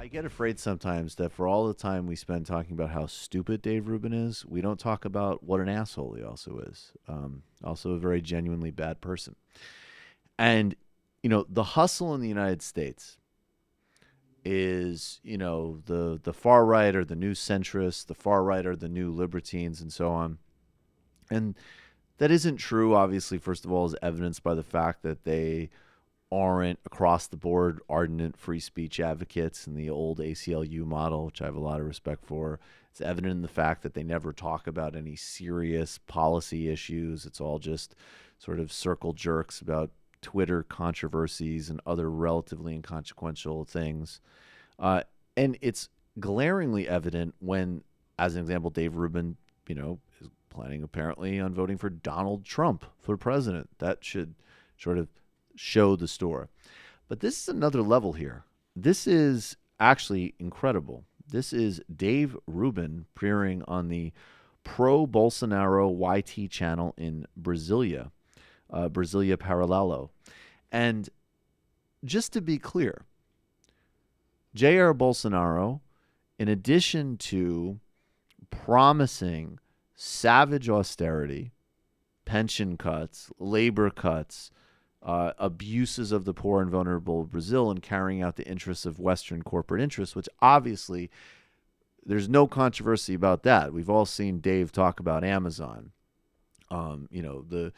I get afraid sometimes that for all the time we spend talking about how stupid Dave Rubin is, we don't talk about what an asshole he also is. Also a very genuinely bad person. And, the hustle in the United States is, the far right or the new centrists, the far right or the new libertines, and so on. And that isn't true, obviously, first of all, is evidenced by the fact that they aren't across the board ardent free speech advocates in the old ACLU model, which I have a lot of respect for. It's evident in the fact that they never talk about any serious policy issues. It's all just sort of circle jerks about Twitter controversies and other relatively inconsequential things. And it's glaringly evident when, as an example, Dave Rubin, is planning apparently on voting for Donald Trump for president. That should sort of show the store. But this is another level here. This is actually incredible. This is Dave Rubin appearing on the pro-Bolsonaro YT channel in Brasilia, Brasilia Paralelo. And just to be clear, Jair Bolsonaro, in addition to promising savage austerity, pension cuts, labor cuts, abuses of the poor and vulnerable of Brazil, and carrying out the interests of Western corporate interests, which obviously there's no controversy about that. We've all seen Dave talk about Amazon. The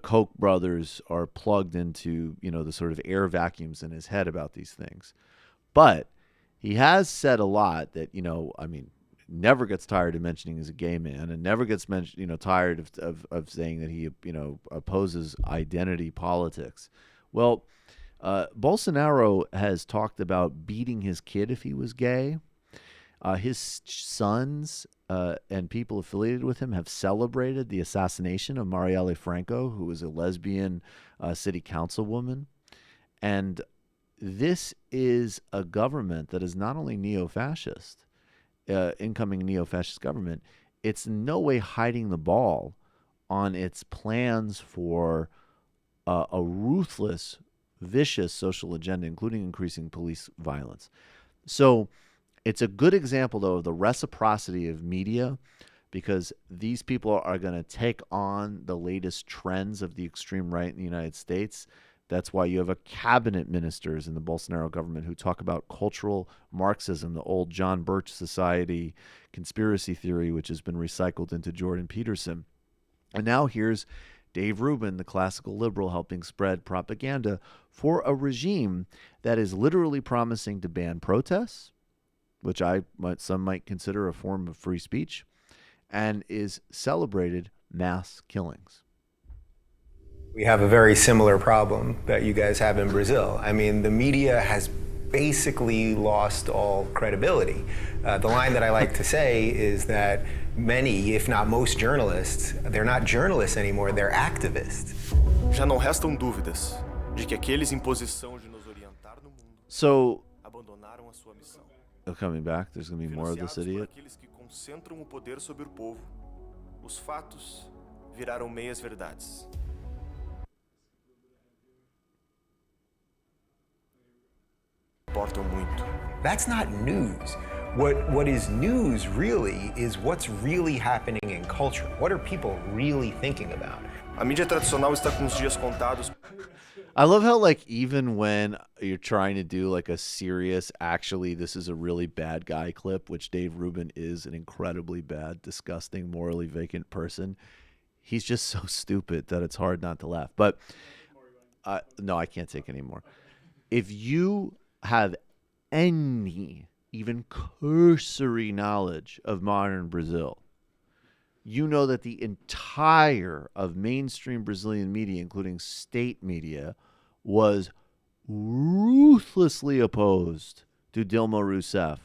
Koch brothers are plugged into, the sort of air vacuums in his head about these things. But he has said a lot that, never gets tired of mentioning he's a gay man, and never gets tired of saying that he, opposes identity politics. Well, Bolsonaro has talked about beating his kid if he was gay. His sons and people affiliated with him have celebrated the assassination of Marielle Franco, who was a lesbian city councilwoman. And this is a government that is not only neo-fascist, incoming neo-fascist government, it's in no way hiding the ball on its plans for a ruthless, vicious social agenda, including increasing police violence. So it's a good example, though, of the reciprocity of media, because these people are going to take on the latest trends of the extreme right in the United States. That's why you have a cabinet ministers in the Bolsonaro government who talk about cultural Marxism, the old John Birch Society conspiracy theory, which has been recycled into Jordan Peterson. And now here's Dave Rubin, the classical liberal, helping spread propaganda for a regime that is literally promising to ban protests, which some might consider a form of free speech, and is celebrated mass killings. We have a very similar problem that you guys have in Brazil. I mean, the media has basically lost all credibility. The line that I like to say is that many, if not most journalists, they're not journalists anymore, they're activists. Já não restam dúvidas de que aqueles em posição de nos orientar no mundo abandonaram a sua missão. Coming back, there's going to be more of this idiot. Aqueles que concentram o poder sobre o povo. Os fatos viraram meias verdades. Importam muito. That's not news. What is news really is what's really happening in culture. What are people really thinking about? A mídia tradicional está com os dias contados. I love how, even when you're trying to do a serious, actually, this is a really bad guy clip, which Dave Rubin is an incredibly bad, disgusting, morally vacant person. He's just so stupid that it's hard not to laugh. But no, I can't take any more. If you have any, even cursory knowledge of modern Brazil, you know that the entire of mainstream Brazilian media, including state media, was ruthlessly opposed to Dilma Rousseff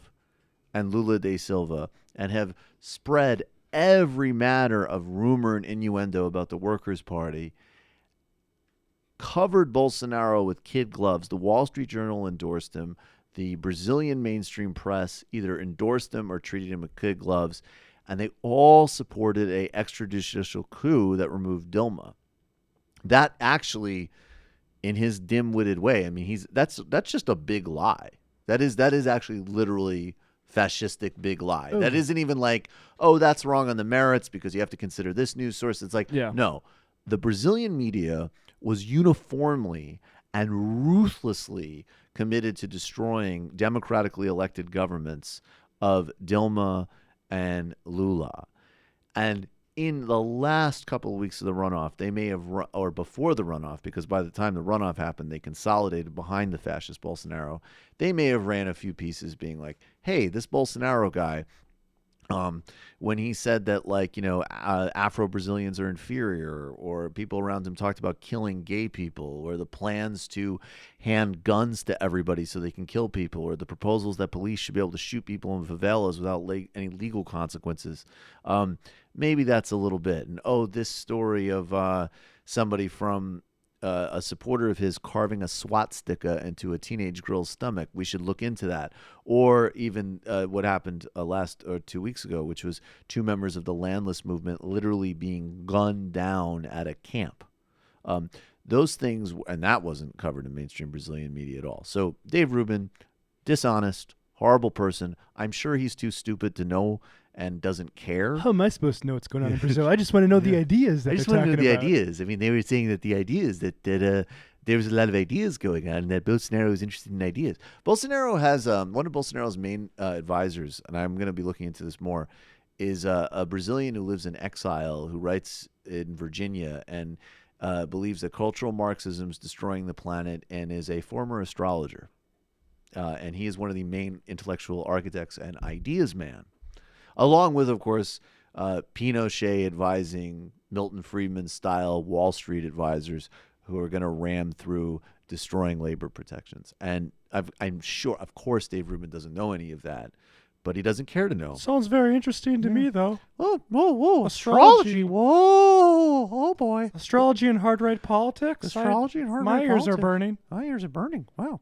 and Lula da Silva, and have spread every matter of rumor and innuendo about the Workers' Party, covered Bolsonaro with kid gloves. The Wall Street Journal endorsed him. The Brazilian mainstream press either endorsed him or treated him with kid gloves. And they all supported a extrajudicial coup that removed Dilma. That actually, in his dim-witted way, that's just a big lie. That is actually literally fascistic big lie. Ooh. That isn't even like, oh, that's wrong on the merits because you have to consider this news source. It's like, no, the Brazilian media was uniformly and ruthlessly committed to destroying democratically elected governments of Dilma and Lula. And in the last couple of weeks of the runoff, they may have, or before the runoff, because by the time the runoff happened, they consolidated behind the fascist Bolsonaro. They may have ran a few pieces being like, hey, this Bolsonaro guy, when he said that, like, Afro-Brazilians are inferior, or people around him talked about killing gay people, or the plans to hand guns to everybody so they can kill people, or the proposals that police should be able to shoot people in favelas without any legal consequences. Maybe that's a little bit. And, this story of somebody from a supporter of his carving a swastika into a teenage girl's stomach. We should look into that. Or even what happened 2 weeks ago, which was 2 members of the landless movement literally being gunned down at a camp. Those things, and that wasn't covered in mainstream Brazilian media at all. So Dave Rubin, dishonest, horrible person. I'm sure he's too stupid to know and doesn't care. How am I supposed to know what's going on in Brazil? I just want to know the ideas that I just they're want to know talking the about. ideas. I mean, they were saying that the ideas that there was a lot of ideas going on, and that Bolsonaro is interested in ideas. Bolsonaro has one of Bolsonaro's main advisors, and I'm going to be looking into this more, is a Brazilian who lives in exile, who writes in Virginia and believes that cultural Marxism is destroying the planet, and is a former astrologer. And he is one of the main intellectual architects and ideas man. Along with, of course, Pinochet advising Milton Friedman-style Wall Street advisors who are going to ram through destroying labor protections. And I'm sure, of course, Dave Rubin doesn't know any of that, but he doesn't care to know. Sounds very interesting to me, though. Whoa, astrology. Whoa, oh boy. Astrology and hard right politics? Astrology and hard My right ears politics. are burning. My ears are burning. Wow.